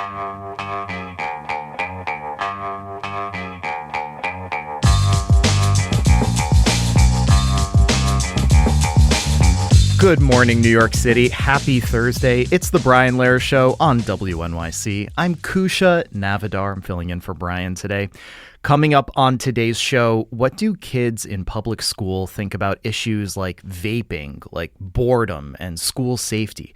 Good morning, New York City. Happy Thursday. It's the Brian Lehrer Show on WNYC. I'm Kusha Navidar. I'm filling in for Brian today. Coming up on today's show, what do kids in public school think about issues like vaping, like boredom, and school safety?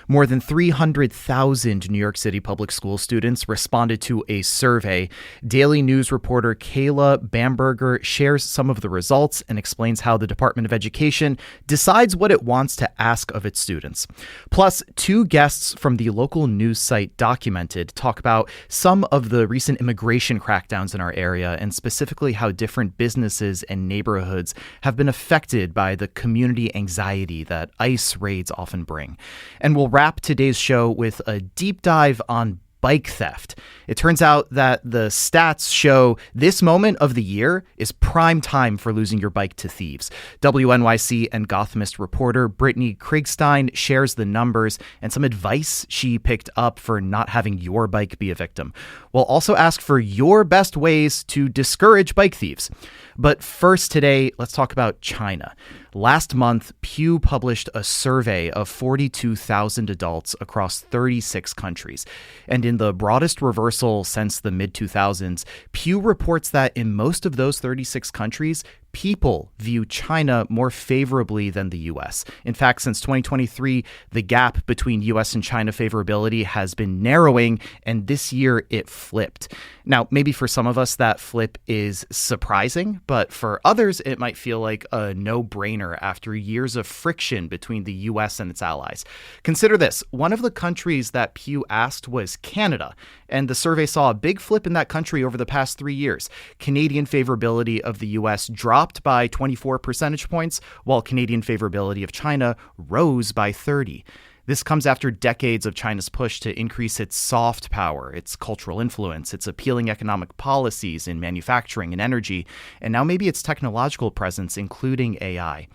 More than 300,000 New York City public school students responded to a survey. Daily News reporter Kayla Bamberger shares some of the results and explains how the Department of Education decides what it wants to ask of its students. Plus, two guests from the local news site Documented talk about some of the recent immigration crackdowns in our area and specifically how different businesses and neighborhoods have been affected by the community anxiety that ICE raids often bring. And we'll wrap today's show with a deep dive on bike theft. It turns out that the stats show this moment of the year is prime time for losing your bike to thieves. WNYC and Gothamist reporter Brittany Kriegstein shares the numbers and some advice she picked up for not having your bike be a victim. We'll also ask for your best ways to discourage bike thieves. But first today, let's talk about China. Last month, Pew published a survey of 42,000 adults across 36 countries. And in the broadest reversal since the mid-2000s, Pew reports that in most of those 36 countries, people view China more favorably than the U.S. In fact, since 2023, the gap between U.S. and China favorability has been narrowing, and this year it flipped. Now, maybe for some of us that flip is surprising, but for others it might feel like a no-brainer after years of friction between the U.S. and its allies. Consider this. One of the countries that Pew asked was Canada, and the survey saw a big flip in that country over the past 3 years. Canadian favorability of the U.S. dropped by 24 percentage points, while Canadian favorability of China rose by 30. This comes after decades of China's push to increase its soft power, its cultural influence, its appealing economic policies in manufacturing and energy, and now maybe its technological presence, including AI.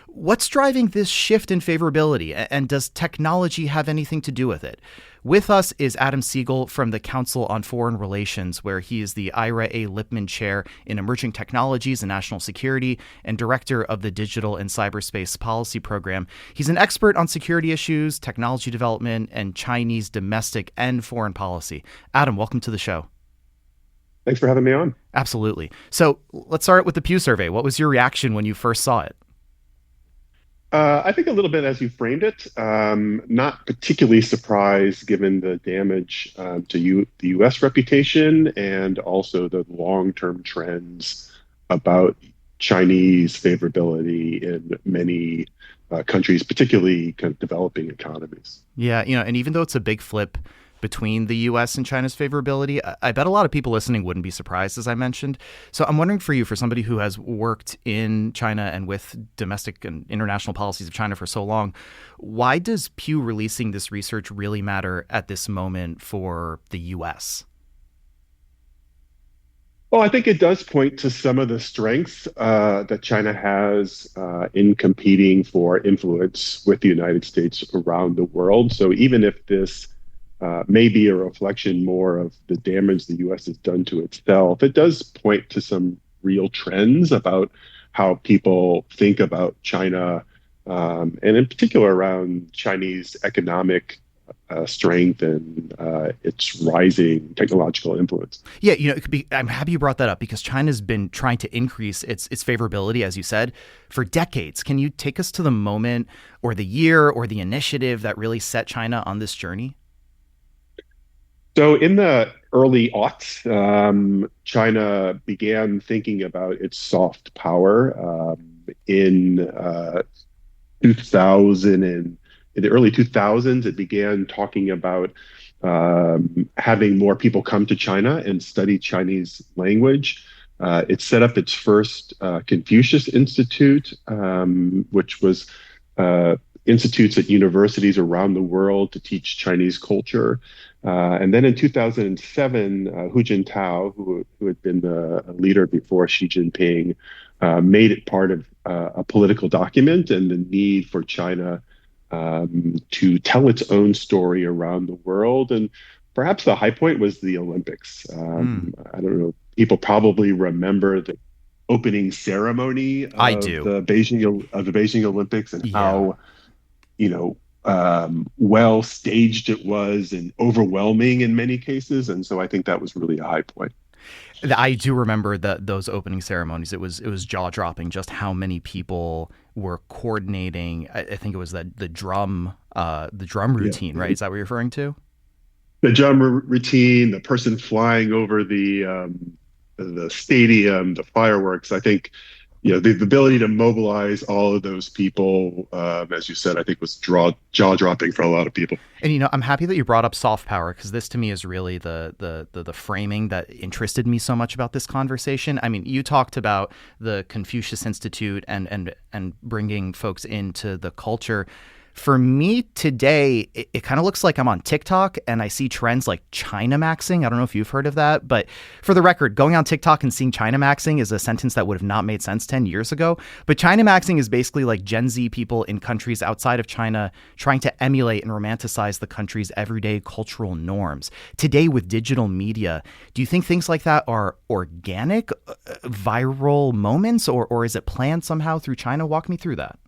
What's driving this shift in favorability, and does technology have anything to do with it? With us is Adam Segal from the Council on Foreign Relations, where he is the Ira A. Lipman Chair in Emerging Technologies and National Security and Director of the Digital and Cyberspace Policy Program. He's an expert on security issues, technology development, and Chinese domestic and foreign policy. Adam, welcome to the show. Thanks for having me on. Absolutely. So let's start with the Pew survey. What was your reaction when you first saw it? I think a little bit as you framed it, not particularly surprised given the damage to the U.S. reputation and also the long-term trends about Chinese favorability in many countries, particularly kind of developing economies. Yeah, and even though it's a big flip between the U.S. and China's favorability, I bet a lot of people listening wouldn't be surprised, as I mentioned. So I'm wondering for you, for somebody who has worked in China and with domestic and international policies of China for so long, why does Pew releasing this research really matter at this moment for the U.S.? Well, I think it does point to some of the strengths that China has in competing for influence with the United States around the world. So even if this may be a reflection more of the damage the U.S. has done to itself, it does point to some real trends about how people think about China, and in particular around Chinese economic strength and its rising technological influence. Yeah, it could be. I'm happy you brought that up because China's been trying to increase its favorability, as you said, for decades. Can you take us to the moment or the year or the initiative that really set China on this journey? So in the early aughts, China began thinking about its soft power. In 2000 and in the early 2000s, it began talking about having more people come to China and study Chinese language. It set up its first Confucius Institute, which was institutes at universities around the world to teach Chinese culture. And then in 2007, Hu Jintao, who had been the leader before Xi Jinping, made it part of a political document and the need for China to tell its own story around the world. And perhaps the high point was the Olympics. Mm, I don't know. People probably remember the opening ceremony I of do. the Beijing Olympics and Yeah. how well staged it was and overwhelming in many cases. And so I think that was really a high point. I do remember that those opening ceremonies. It was jaw dropping just how many people were coordinating. I think it was that the drum Yeah. routine, right? Is that what you're referring to? The drum routine, the person flying over the stadium, the fireworks. I think the ability to mobilize all of those people, as you said, I think was jaw dropping for a lot of people. And I'm happy that you brought up soft power because this to me is really the framing that interested me so much about this conversation. I mean, you talked about the Confucius Institute and bringing folks into the culture. For me today, it kind of looks like I'm on TikTok and I see trends like China maxing. I don't know if you've heard of that, but for the record, going on TikTok and seeing China maxing is a sentence that would have not made sense 10 years ago. But China maxing is basically like Gen Z people in countries outside of China trying to emulate and romanticize the country's everyday cultural norms. Today, with digital media, do you think things like that are organic, viral moments, or is it planned somehow through China? Walk me through that.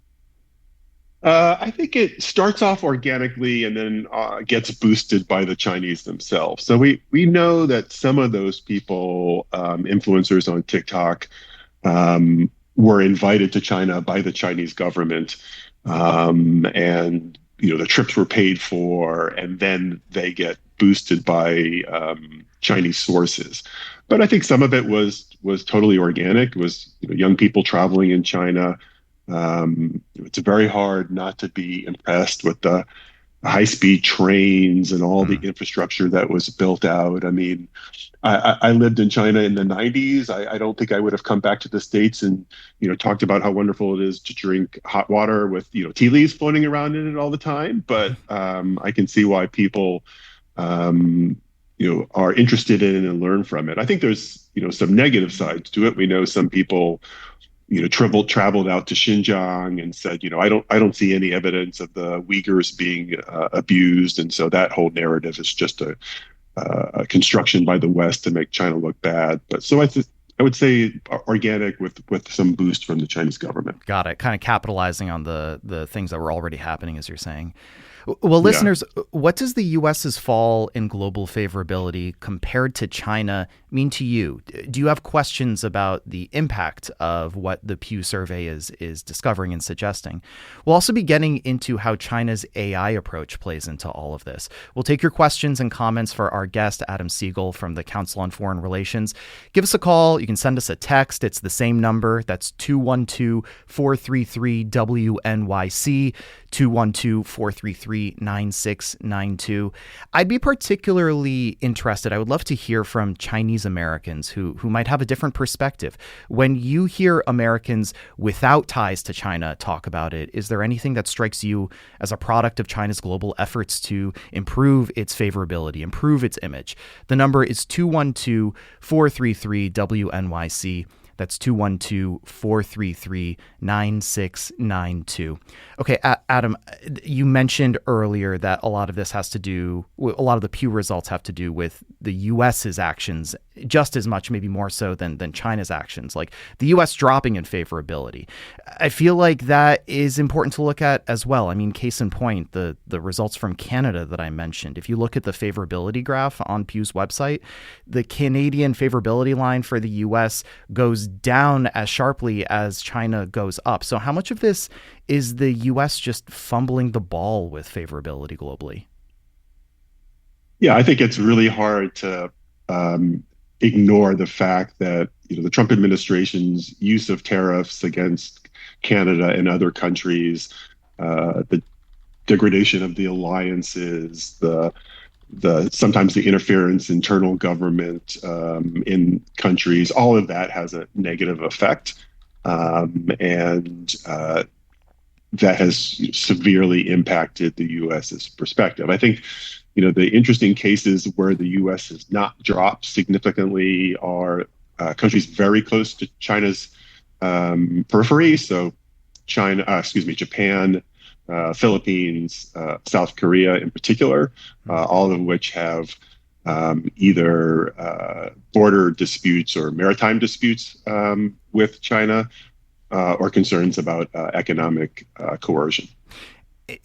I think it starts off organically and then gets boosted by the Chinese themselves. So we know that some of those people, influencers on TikTok, were invited to China by the Chinese government, and the trips were paid for, and then they get boosted by Chinese sources. But I think some of it was totally organic. It was young people traveling in China. It's very hard not to be impressed with the high-speed trains and all the Mm. infrastructure that was built out. I mean, I lived in China in the 90s. I don't think I would have come back to the States and, talked about how wonderful it is to drink hot water with, tea leaves floating around in it all the time. But I can see why people, are interested in it and learn from it. I think there's, some negative sides to it. We know some people traveled out to Xinjiang and said, I don't see any evidence of the Uyghurs being abused, and so that whole narrative is just a construction by the West to make China look bad. But so I would say organic with some boost from the Chinese government. Got it. Kind of capitalizing on the things that were already happening, as you're saying. Well, Yeah. listeners, what does the U.S.'s fall in global favorability compared to China mean to you? Do you have questions about the impact of what the Pew survey is discovering and suggesting? We'll also be getting into how China's AI approach plays into all of this. We'll take your questions and comments for our guest, Adam Segal from the Council on Foreign Relations. Give us a call. You can send us a text. It's the same number. That's 212-433-WNYC, 212-433-9692. I'd be particularly interested. I would love to hear from Chinese Americans who might have a different perspective. When you hear Americans without ties to China talk about it, is there anything that strikes you as a product of China's global efforts to improve its favorability, improve its image? The number is 212-433-WNYC. That's 212-433-9692. Okay, Adam, you mentioned earlier that a lot of this has to do, a lot of the Pew results have to do with the U.S.'s actions, just as much, maybe more so than China's actions, like the U.S. dropping in favorability. I feel like that is important to look at as well. I mean, case in point, the results from Canada that I mentioned. If you look at the favorability graph on Pew's website, the Canadian favorability line for the U.S. goes down as sharply as China goes up. So how much of this is the U.S. just fumbling the ball with favorability globally? Yeah, I think it's really hard to ignore the fact that the Trump administration's use of tariffs against Canada and other countries, the degradation of the alliances, the sometimes the interference in internal government in countries, all of that has a negative effect, and that has severely impacted the U.S.'s perspective. I think the interesting cases where the U.S. has not dropped significantly are countries very close to China's periphery. So Japan, Philippines, South Korea in particular, all of which have either border disputes or maritime disputes with China, or concerns about economic coercion.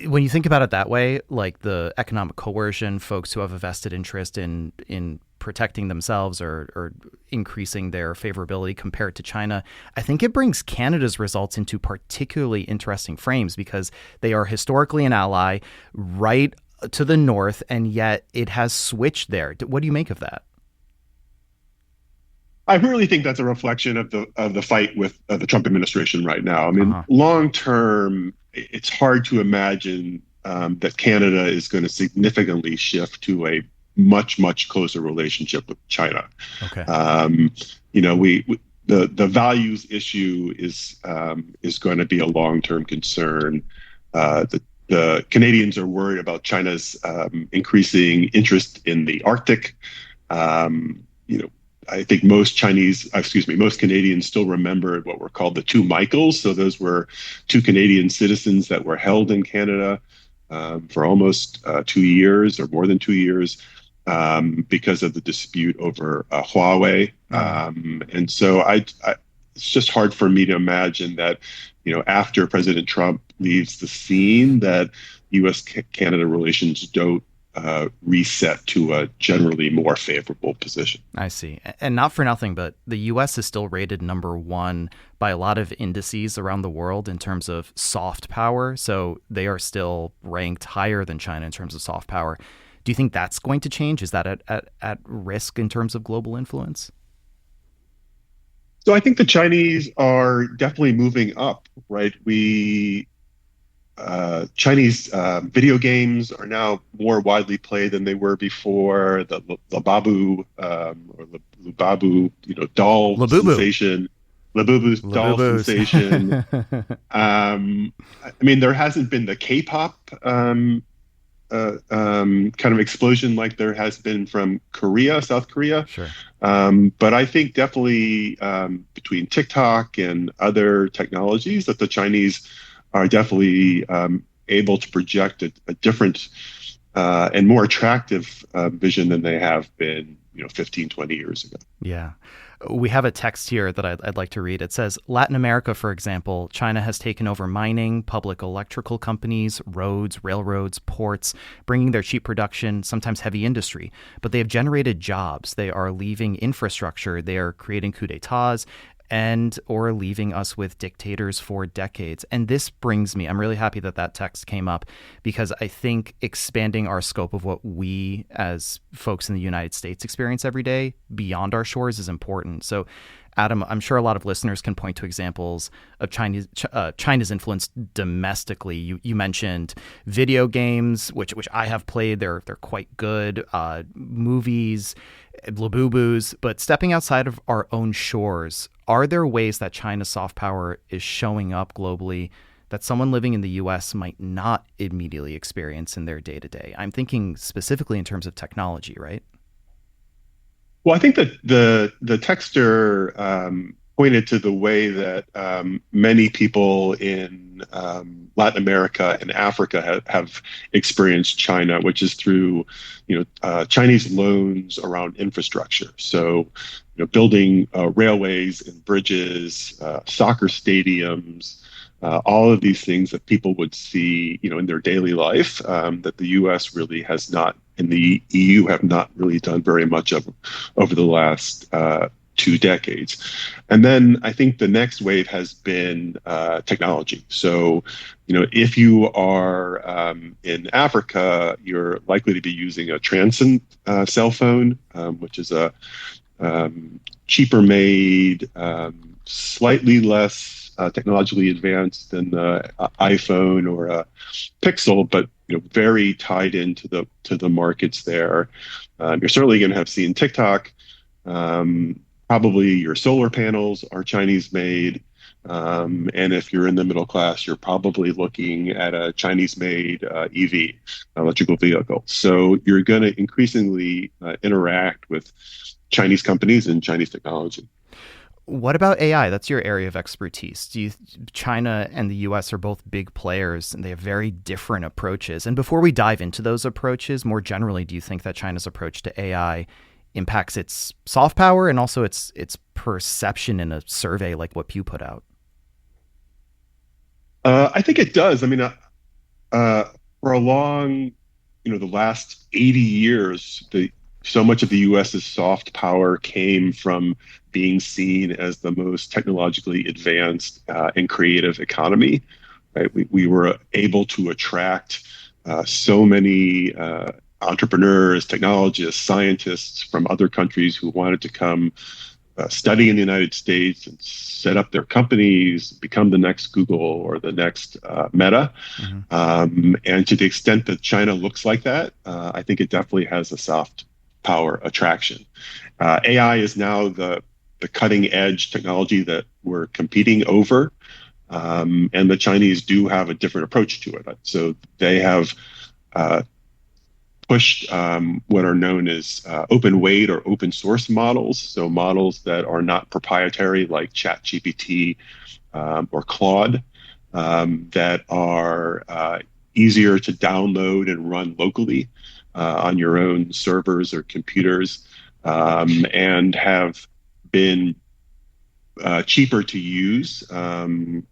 When you think about it that way, like the economic coercion, folks who have a vested interest in protecting themselves or increasing their favorability compared to China, I think it brings Canada's results into particularly interesting frames because they are historically an ally right to the north, and yet it has switched there. What do you make of that? I really think that's a reflection of the fight with the Trump administration right now. I mean, Uh-huh. long term, it's hard to imagine that Canada is going to significantly shift to a much closer relationship with China. Okay. Um, we the values issue is going to be a long term concern. The Canadians are worried about China's increasing interest in the Arctic. You know, I think most Canadians still remember what were called the two Michaels. So those were two Canadian citizens that were held in Canada for almost 2 years or more than 2 years because of the dispute over Huawei. And so it's just hard for me to imagine that, after President Trump leaves the scene, that U.S.-Canada relations don't reset to a generally more favorable position. I see. And not for nothing, but the U.S. is still rated number one by a lot of indices around the world in terms of soft power. So they are still ranked higher than China in terms of soft power. Do you think that's going to change? Is that at risk in terms of global influence? So I think the Chinese are definitely moving up, right? Chinese video games are now more widely played than they were before. The Lababu or Lubabu, doll Labubu. sensation, Labubu's doll Labubus. sensation. I mean, there hasn't been the K-pop kind of explosion like there has been from South Korea. Sure. But I think definitely between TikTok and other technologies that the Chinese are definitely able to project a different and more attractive vision than they have been, 15, 20 years ago. Yeah. We have a text here that I'd like to read. It says, Latin America, for example, China has taken over mining, public electrical companies, roads, railroads, ports, bringing their cheap production, sometimes heavy industry. But they have generated jobs. They are leaving infrastructure. They are creating coups d'etats and or leaving us with dictators for decades. And this brings me, I'm really happy that text came up because I think expanding our scope of what we as folks in the United States experience every day beyond our shores is important. So Adam, I'm sure a lot of listeners can point to examples of China's influence domestically. You mentioned video games, which I have played. They're quite good. Movies, Labubus. But stepping outside of our own shores, are there ways that China's soft power is showing up globally that someone living in the U.S. might not immediately experience in their day-to-day? I'm thinking specifically in terms of technology, right? Well, I think that the texter pointed to the way that many people in Latin America and Africa have experienced China, which is through, Chinese loans around infrastructure. So, building railways and bridges, soccer stadiums, all of these things that people would see, in their daily life, that the U.S. really has not, and the EU have not really done very much of over the last 2 decades. And then I think the next wave has been technology. So, if you are in Africa, you're likely to be using a Transcend cell phone, which is a cheaper made, slightly less technologically advanced than the iPhone or a Pixel, but very tied into the markets there. You're certainly going to have seen TikTok. Probably your solar panels are Chinese made. And if you're in the middle class, you're probably looking at a Chinese made EV, electrical vehicle. So you're going to increasingly interact with Chinese companies and Chinese technology. What about AI? That's your area of expertise. China and the US are both big players and they have very different approaches. And before we dive into those approaches, more generally, do you think that China's approach to AI impacts its soft power and also its perception in a survey like what Pew put out? I think it does. I mean, for a long, the last 80 years, so much of the US's soft power came from being seen as the most technologically advanced and creative economy. Right? We were able to attract so many entrepreneurs, technologists, scientists from other countries who wanted to come study in the United States and set up their companies, become the next Google or the next Meta. And to the extent that China looks like that, I think it definitely has a soft power attraction. AI is now the cutting edge technology that we're competing over. And the Chinese do have a different approach to it. So they have pushed what are known as open weight or open source models. So models that are not proprietary like ChatGPT or Claude that are easier to download and run locally on your own servers or computers and have been cheaper to use. And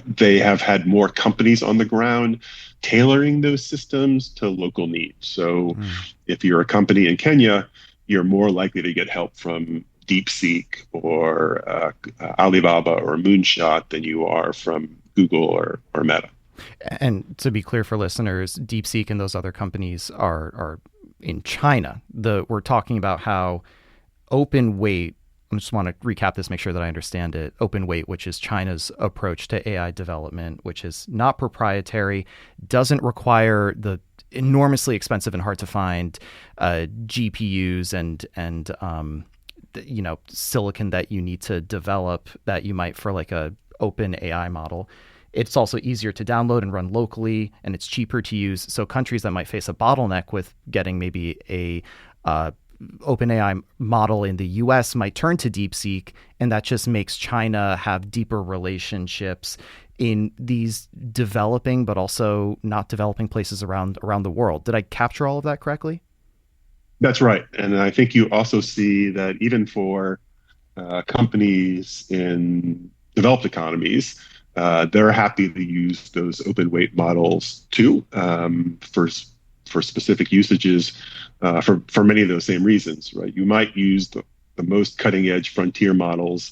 they have had more companies on the ground tailoring those systems to local needs. So if you're a company in Kenya, you're more likely to get help from DeepSeek or Alibaba or Moonshot than you are from Google or Meta. And to be clear for listeners, DeepSeek and those other companies are in China. We're talking about how open weight, I just want to recap this, make sure that I understand it. Open weight, which is China's approach to AI development, which is not proprietary, doesn't require the enormously expensive and hard to find GPUs and silicon that you need to develop that you might for like a open AI model. It's also easier to download and run locally, and it's cheaper to use. So countries that might face a bottleneck with getting maybe a OpenAI model in the US might turn to DeepSeek, and that just makes China have deeper relationships in these developing but also not developing places around the world. Did I capture all of that correctly? That's right. And I think you also see that even for companies in developed economies, they're happy to use those open weight models too for specific usages for many of those same reasons, right? You might use the most cutting edge frontier models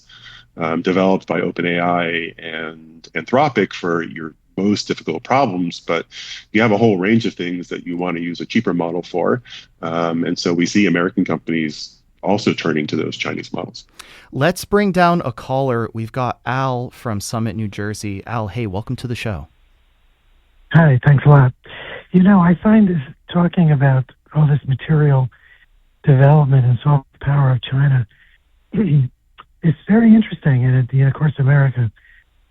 developed by OpenAI and Anthropic for your most difficult problems, but you have a whole range of things that you want to use a cheaper model for. And so we see American companies also turning to those Chinese models. Let's bring down a caller. We've got Al from Summit, New Jersey. Al, hey, welcome to the show. Hi, thanks a lot. I find this talking about all this material development and soft power of China, it's very interesting. And of course, America,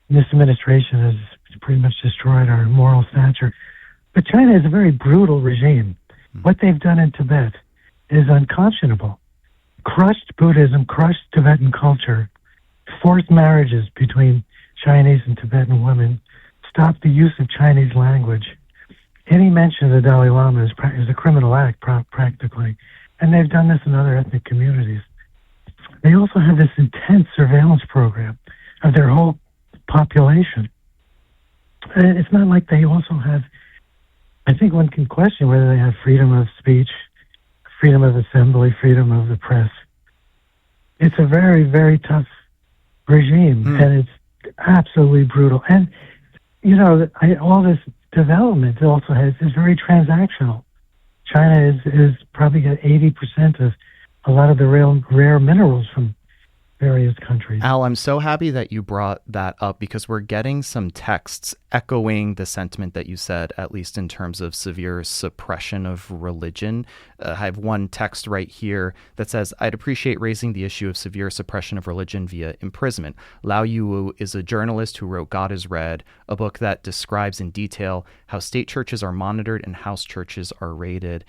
this administration has pretty much destroyed our moral stature. But China is a very brutal regime. What they've done in Tibet is unconscionable. Crushed Buddhism, crushed Tibetan culture, forced marriages between Chinese and Tibetan women, stopped the use of Chinese language. Any mention of the Dalai Lama is a criminal act, practically. And they've done this in other ethnic communities. They also have this intense surveillance program of their whole population. And it's not like they also have, I think one can question whether they have freedom of speech, freedom of assembly, freedom of the press. It's a very, very tough regime, and it's absolutely brutal. And, all this development also is very transactional. China is probably got 80% of a lot of the rare minerals from various countries. Al, I'm so happy that you brought that up because we're getting some texts echoing the sentiment that you said, at least in terms of severe suppression of religion. I have one text right here that says, I'd appreciate raising the issue of severe suppression of religion via imprisonment. Lao Yuwu is a journalist who wrote God is Red, a book that describes in detail how state churches are monitored and house churches are raided.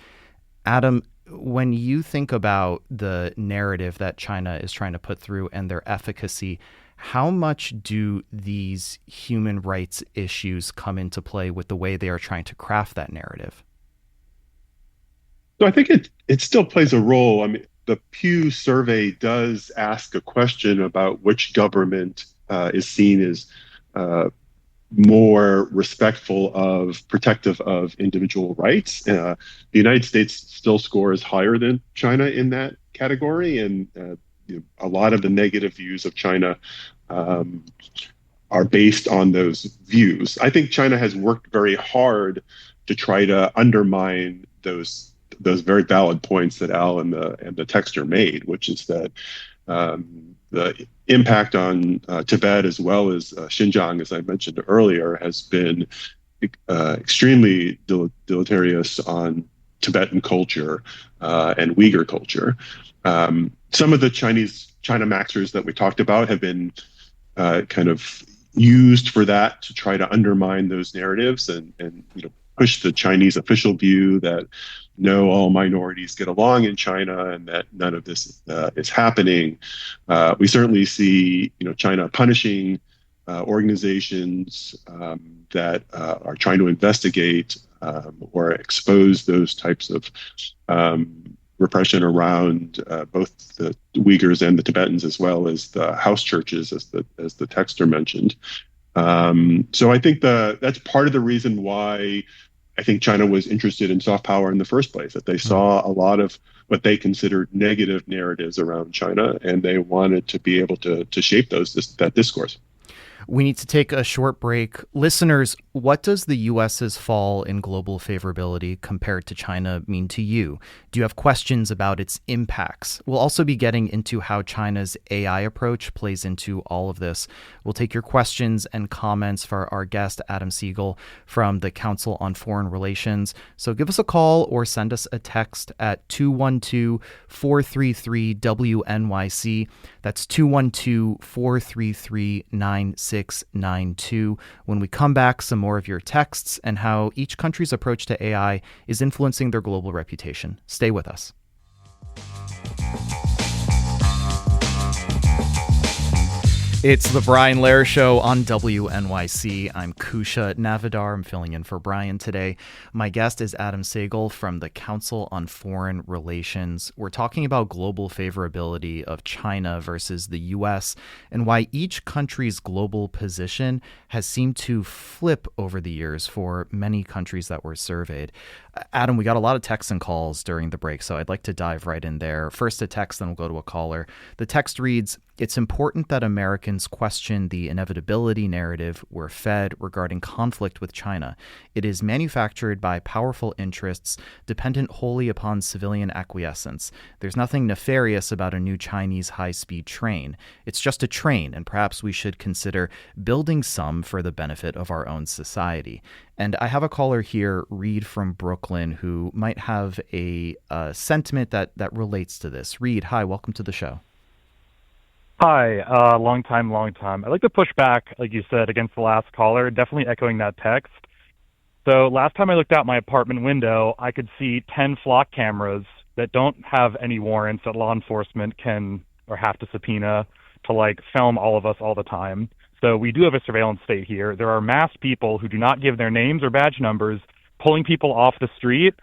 Adam, when you think about the narrative that China is trying to put through and their efficacy, how much do these human rights issues come into play with the way they are trying to craft that narrative? So I think it still plays a role. I mean, the Pew survey does ask a question about which government is seen as more respectful of, protective of individual rights. The United States still scores higher than China in that category, and a lot of the negative views of China are based on those views. I think China has worked very hard to try to undermine those very valid points that Al and the texter made, which is that the impact on Tibet as well as Xinjiang, as I mentioned earlier, has been extremely deleterious on Tibetan culture and Uyghur culture. Some of the China Maxers that we talked about have been kind of used for that, to try to undermine those narratives and push the Chinese official view that no, all minorities get along in China and that none of this is happening. We certainly see China punishing organizations that are trying to investigate or expose those types of repression around both the Uyghurs and the Tibetans, as well as the house churches, as the texter mentioned. So I think that's part of the reason why I think China was interested in soft power in the first place, that they saw a lot of what they considered negative narratives around China, and they wanted to be able to shape that discourse. We need to take a short break. Listeners, what does the U.S.'s fall in global favorability compared to China mean to you? Do you have questions about its impacts? We'll also be getting into how China's AI approach plays into all of this. We'll take your questions and comments for our guest, Adam Segal, from the Council on Foreign Relations. So give us a call or send us a text at 212-433-WNYC. That's 212-433-9692. When we come back, some more of your texts and how each country's approach to AI is influencing their global reputation. Stay with us. It's the Brian Lehrer Show on WNYC. I'm Kusha Navidar. I'm filling in for Brian today. My guest is Adam Segal from the Council on Foreign Relations. We're talking about global favorability of China versus the U.S. and why each country's global position has seemed to flip over the years for many countries that were surveyed. Adam, we got a lot of texts and calls during the break, so I'd like to dive right in there. First a text, then we'll go to a caller. The text reads, "It's important that Americans question the inevitability narrative we're fed regarding conflict with China. It is manufactured by powerful interests dependent wholly upon civilian acquiescence. There's nothing nefarious about a new Chinese high-speed train. It's just a train, and perhaps we should consider building some for the benefit of our own society." And I have a caller here, Reed from Brooklyn, who might have a sentiment that relates to this. Reed, hi, welcome to the show. Hi, long time. I'd like to push back, like you said, against the last caller, definitely echoing that text. So last time I looked out my apartment window, I could see 10 flock cameras that don't have any warrants that law enforcement can or have to subpoena to film all of us all the time. So we do have a surveillance state here. There are masked people who do not give their names or badge numbers, pulling people off the street.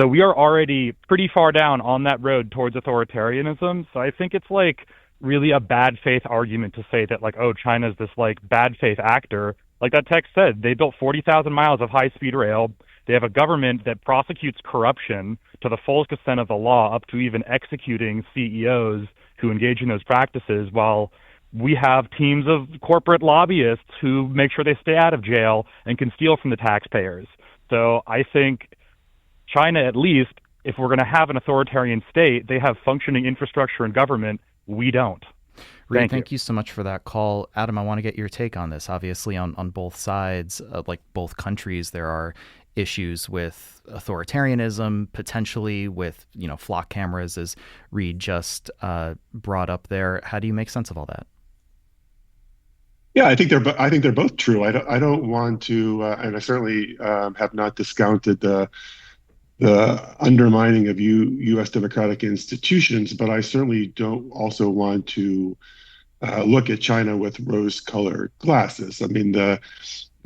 So we are already pretty far down on that road towards authoritarianism. So I think it's really a bad faith argument to say that China's this bad faith actor. Like that text said, they built 40,000 miles of high speed rail. They have a government that prosecutes corruption to the fullest extent of the law, up to even executing CEOs who engage in those practices, while we have teams of corporate lobbyists who make sure they stay out of jail and can steal from the taxpayers. So I think China, at least, if we're going to have an authoritarian state, they have functioning infrastructure and government. We don't. Reed, thank you so much for that call. Adam, I want to get your take on this. Obviously, on both sides, both countries, there are issues with authoritarianism, potentially with, flock cameras, as Reed just brought up there. How do you make sense of all that? Yeah, I think they're both true. I don't want to, and I certainly have not discounted the the undermining of U.S. democratic institutions, but I certainly don't also want to look at China with rose-colored glasses. I mean, the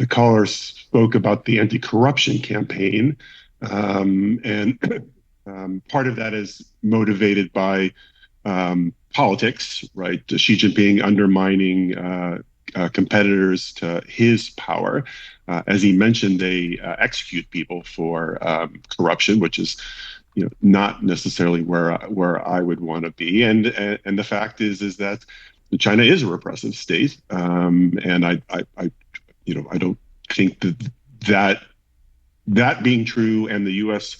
caller spoke about the anti-corruption campaign, and part of that is motivated by politics, right? Xi Jinping undermining competitors to his power. As he mentioned, they execute people for corruption, which is, not necessarily where I would want to be. And the fact is that China is a repressive state, and I don't think that being true and the U.S.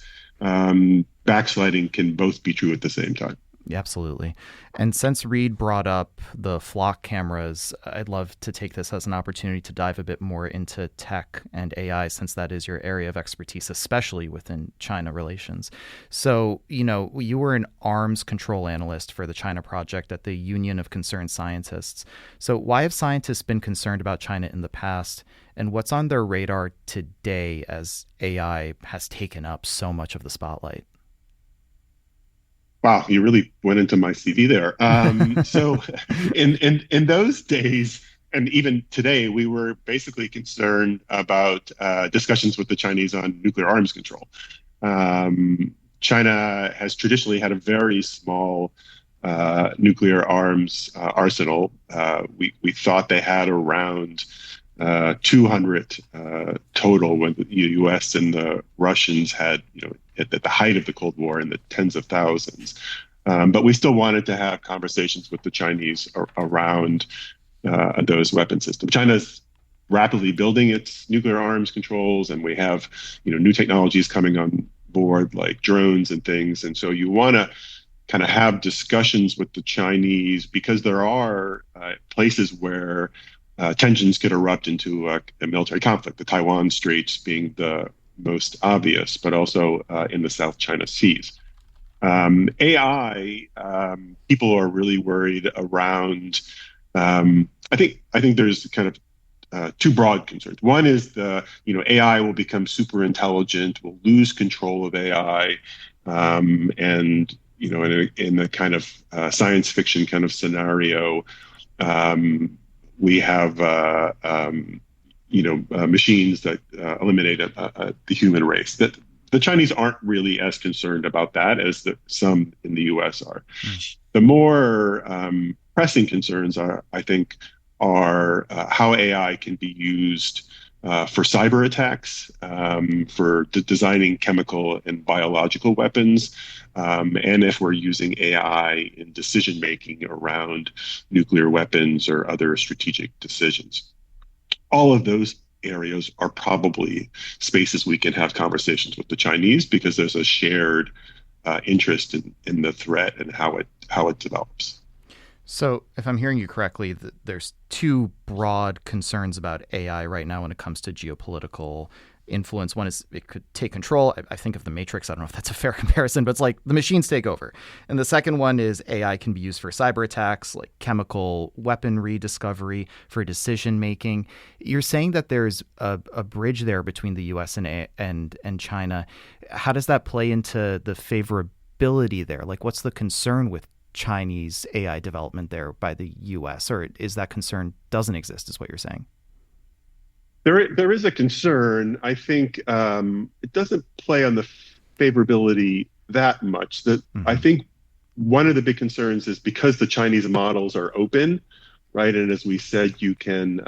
Backsliding can both be true at the same time. Yeah, absolutely. And since Reed brought up the flock cameras, I'd love to take this as an opportunity to dive a bit more into tech and AI, since that is your area of expertise, especially within China relations. So, you were an arms control analyst for the China project at the Union of Concerned Scientists. So why have scientists been concerned about China in the past, and what's on their radar today as AI has taken up so much of the spotlight? Wow, you really went into my CV there. So, in those days, and even today, we were basically concerned about discussions with the Chinese on nuclear arms control. China has traditionally had a very small nuclear arms arsenal. We thought they had around 200 total, when the U.S. and the Russians had, at the height of the Cold War, in the tens of thousands. But we still wanted to have conversations with the Chinese around those weapon systems. China's rapidly building its nuclear arms controls, and we have, new technologies coming on board like drones and things. And so you want to kind of have discussions with the Chinese, because there are places where tensions could erupt into a military conflict, the Taiwan Straits being the most obvious, but also in the South China Seas. AI, people are really worried around. I think there's kind of two broad concerns. One is AI will become super intelligent, we'll lose control of AI, and in the kind of science fiction kind of scenario. We have machines that eliminate the human race. That the Chinese aren't really as concerned about that as some in the U.S. are. The more pressing concerns I think, are how AI can be used for cyber attacks, for designing chemical and biological weapons, and if we're using AI in decision making around nuclear weapons or other strategic decisions. All of those areas are probably spaces we can have conversations with the Chinese, because there's a shared interest in the threat and how it develops. So if I'm hearing you correctly, there's two broad concerns about AI right now when it comes to geopolitical influence. One is it could take control. I think of the Matrix. I don't know if that's a fair comparison, but it's like the machines take over. And the second one is AI can be used for cyber attacks, like chemical weaponry discovery, for decision making. You're saying that there's a bridge there between the U.S. and China. How does that play into the favorability there? Like, what's the concern with Chinese AI development there by the U.S., or is that concern doesn't exist, is what you're saying? There is a concern. I think it doesn't play on the favorability that much. I think one of the big concerns is because the Chinese models are open, right? And as we said, you can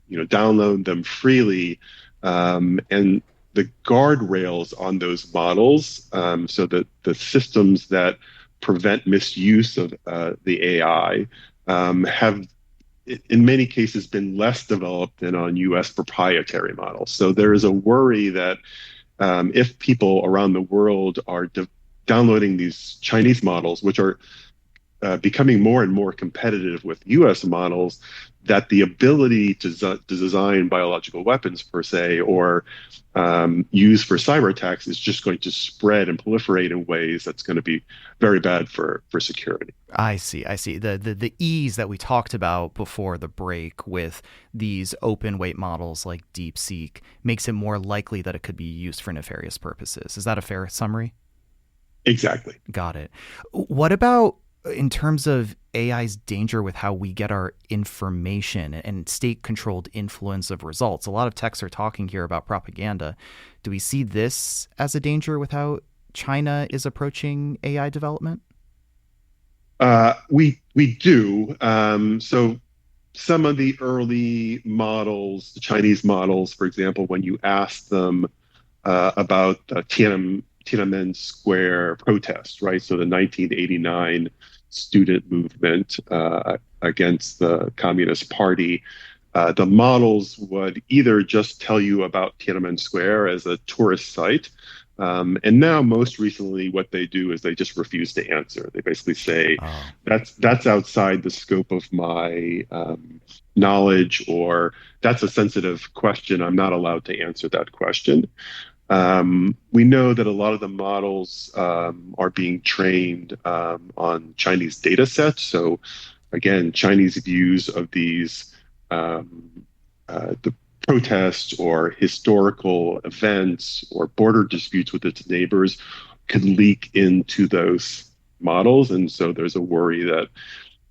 download them freely, and the guardrails on those models, so that the systems that prevent misuse of the AI have in many cases been less developed than on U.S. proprietary models. So there is a worry that if people around the world are downloading these Chinese models, which are becoming more and more competitive with U.S. models, that the ability to design biological weapons per se, or use for cyber attacks, is just going to spread and proliferate in ways that's going to be very bad for security. I see. The ease that we talked about before the break with these open weight models like DeepSeek makes it more likely that it could be used for nefarious purposes. Is that a fair summary? Exactly. Got it. What about in terms of AI's danger with how we get our information and state-controlled influence of results? A lot of texts are talking here about propaganda. Do we see this as a danger with how China is approaching AI development? We do. So some of the early models, the Chinese models, for example, when you ask them about Tiananmen Square protests, right? So the 1989 student movement against the Communist Party, the models would either just tell you about Tiananmen Square as a tourist site, and now most recently what they do is they just refuse to answer. They basically say, that's outside the scope of my knowledge, or that's a sensitive question. I'm not allowed to answer that question. We know that a lot of the models are being trained on Chinese data sets. So again, Chinese views of these the protests or historical events or border disputes with its neighbors could leak into those models. And so there's a worry that,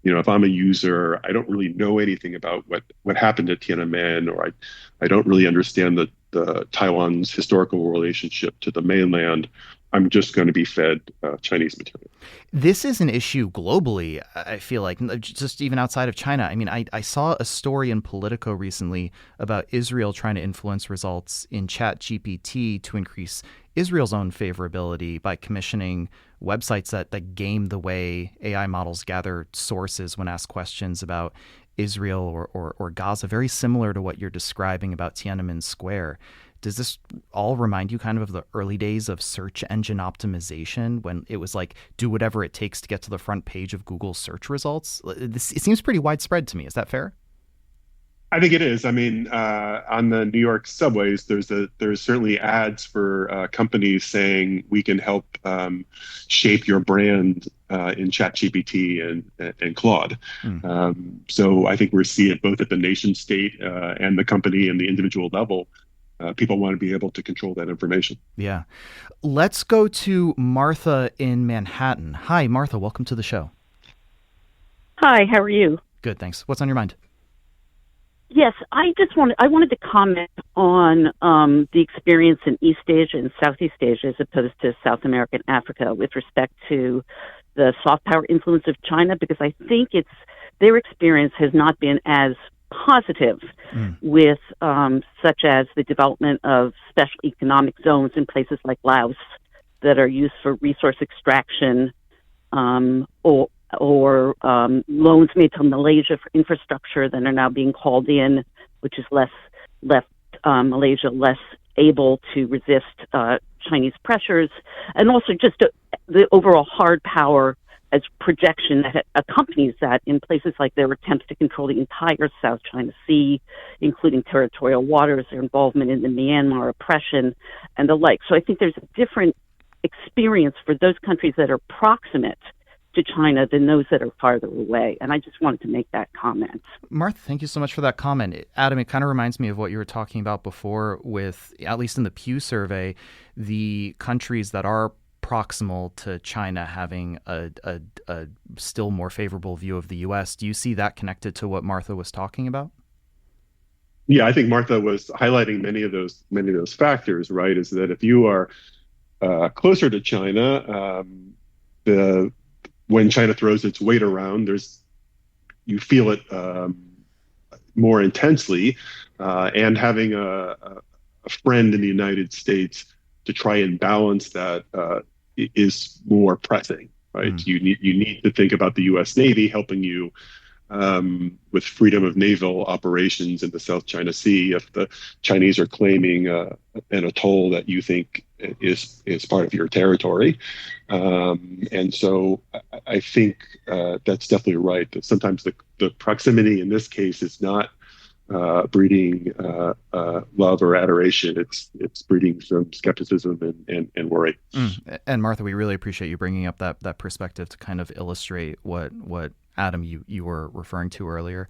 if I'm a user, I don't really know anything about what happened at Tiananmen, or I don't really understand the Taiwan's historical relationship to the mainland, I'm just going to be fed Chinese material. This is an issue globally, I feel like, just even outside of China. I mean, I saw a story in Politico recently about Israel trying to influence results in ChatGPT to increase Israel's own favorability by commissioning websites that game the way AI models gather sources when asked questions about Israel or Gaza, very similar to what you're describing about Tiananmen Square. Does this all remind you kind of the early days of search engine optimization, when it was like, do whatever it takes to get to the front page of Google search results? It seems pretty widespread to me. Is that fair? I think it is. I mean, on the New York subways, there's certainly ads for companies saying we can help shape your brand in ChatGPT and Claude. So I think we're seeing it both at the nation state and the company and the individual level. People want to be able to control that information. Yeah. Let's go to Martha in Manhattan. Hi, Martha. Welcome to the show. Hi, how are you? Good, thanks. What's on your mind? Yes, I wanted to comment on the experience in East Asia and Southeast Asia as opposed to South America and Africa with respect to the soft power influence of China, because I think their experience has not been as positive with such as the development of special economic zones in places like Laos that are used for resource extraction, or loans made to Malaysia for infrastructure that are now being called in, which has left Malaysia less able to resist Chinese pressures, and also just the overall hard power as projection that accompanies that in places like their attempts to control the entire South China Sea, including territorial waters, their involvement in the Myanmar oppression, and the like. So I think there's a different experience for those countries that are proximate to China than those that are farther away. And I just wanted to make that comment. Martha, thank you so much for that comment. Adam, it kind of reminds me of what you were talking about before with, at least in the Pew survey, the countries that are proximal to China having a still more favorable view of the U.S. Do you see that connected to what Martha was talking about? Yeah, I think Martha was highlighting many of those factors, right? Is that if you are closer to China, when China throws its weight around, you feel it more intensely, and having a friend in the United States to try and balance that is more pressing, right? You need to think about the U.S. Navy helping you with freedom of naval operations in the South China Sea. If the Chinese are claiming an atoll that you think is part of your territory. And so I think that's definitely right, that sometimes the proximity in this case is not breeding love or adoration. It's breeding some skepticism and worry. And Martha, we really appreciate you bringing up that perspective to kind of illustrate what Adam you were referring to earlier.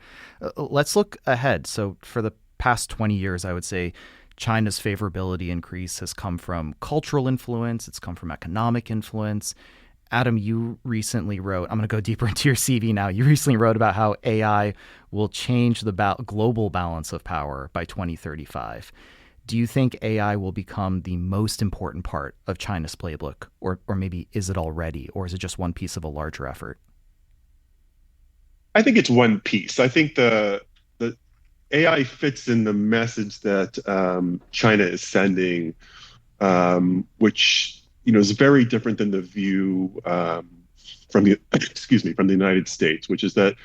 Let's look ahead. So for the past 20 years, I would say China's favorability increase has come from cultural influence. It's come from economic influence. Adam, you recently wrote, I'm going to go deeper into your CV now. You recently wrote about how AI will change the global balance of power by 2035. Do you think AI will become the most important part of China's playbook? Or maybe is it already? Or is it just one piece of a larger effort? I think it's one piece. I think the AI fits in the message that China is sending, which is very different than the view from the from the United States, which is that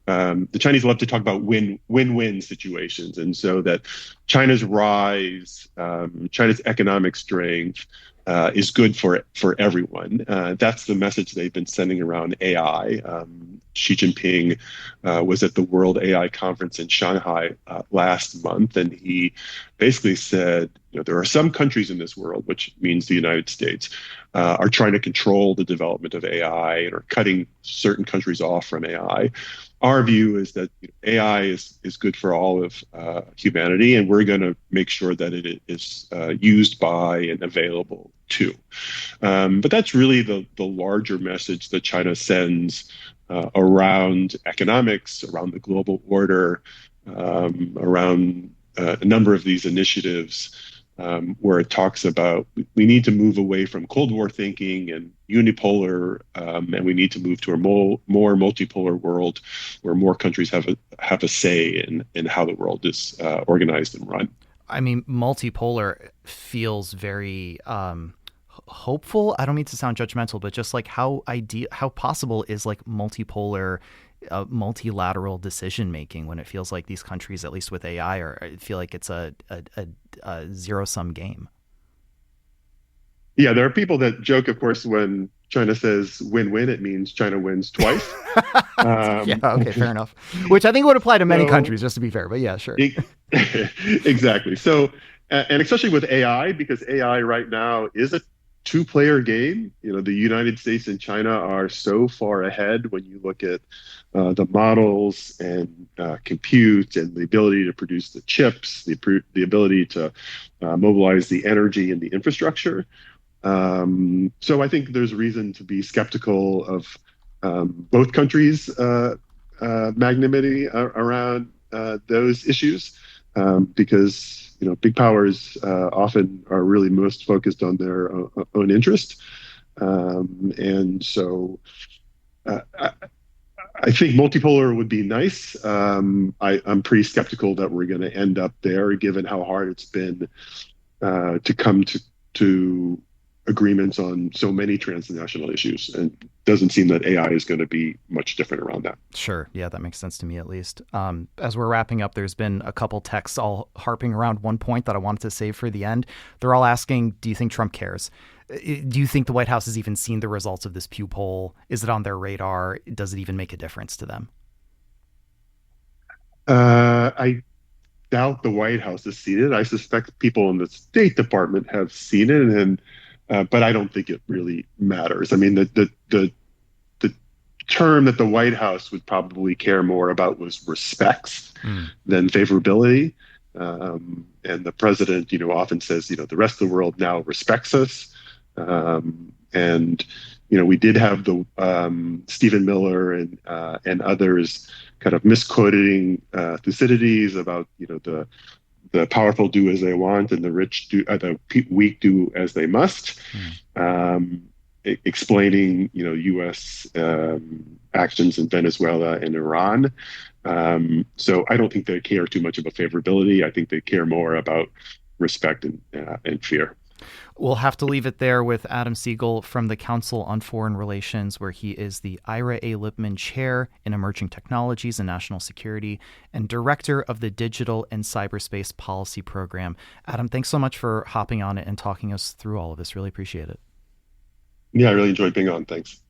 the Chinese love to talk about win-win situations, and so that China's rise, China's economic strength, is good for everyone. That's the message they've been sending around AI. Xi Jinping was at the World AI Conference in Shanghai last month, and he basically said, there are some countries in this world, which means the United States, are trying to control the development of AI and are cutting certain countries off from AI. Our view is that AI is good for all of humanity, and we're going to make sure that it is used by and available to. But that's really the larger message that China sends around economics, around the global order, around a number of these initiatives, where it talks about we need to move away from Cold War thinking and unipolar, and we need to move to a more multipolar world where more countries have a say in how the world is organized and run. I mean, multipolar feels very hopeful. I don't mean to sound judgmental, but just like how possible is like multipolar, multilateral decision making when it feels like these countries, at least with AI, feel like it's a zero-sum game. Yeah, there are people that joke, of course, when China says win-win, it means China wins twice. Yeah, okay, fair enough. Which I think would apply to many countries, just to be fair. But yeah, sure. Exactly. So, and especially with AI, because AI right now is a two-player game. The United States and China are so far ahead when you look at the models and compute and the ability to produce the chips, the ability to mobilize the energy and the infrastructure. So I think there's reason to be skeptical of both countries' magnanimity around those issues, because big powers often are really most focused on their own interest, and so I think multipolar would be nice. I'm pretty skeptical that we're going to end up there, given how hard it's been to come to agreements on so many transnational issues, and doesn't seem that AI is going to be much different around that. Sure. Yeah, that makes sense to me, at least. As we're wrapping up, there's been a couple texts all harping around one point that I wanted to save for the end. They're all asking, do you think Trump cares? Do you think the White House has even seen the results of this Pew poll? Is it on their radar? Does it even make a difference to them? I doubt the White House has seen it. I suspect people in the State Department have seen it, and but I don't think it really matters. I mean, the term that the White House would probably care more about was respects than favorability. And the president, often says, the rest of the world now respects us. And we did have the Stephen Miller and others kind of misquoting Thucydides about the powerful do as they want and the rich do, the weak do as they must, explaining, U.S. actions in Venezuela and Iran. So I don't think they care too much about favorability. I think they care more about respect and fear. We'll have to leave it there with Adam Segal from the Council on Foreign Relations, where he is the Ira A. Lipman Chair in Emerging Technologies and National Security and Director of the Digital and Cyberspace Policy Program. Adam, thanks so much for hopping on it and talking us through all of this. Really appreciate it. Yeah, I really enjoyed being on. Thanks.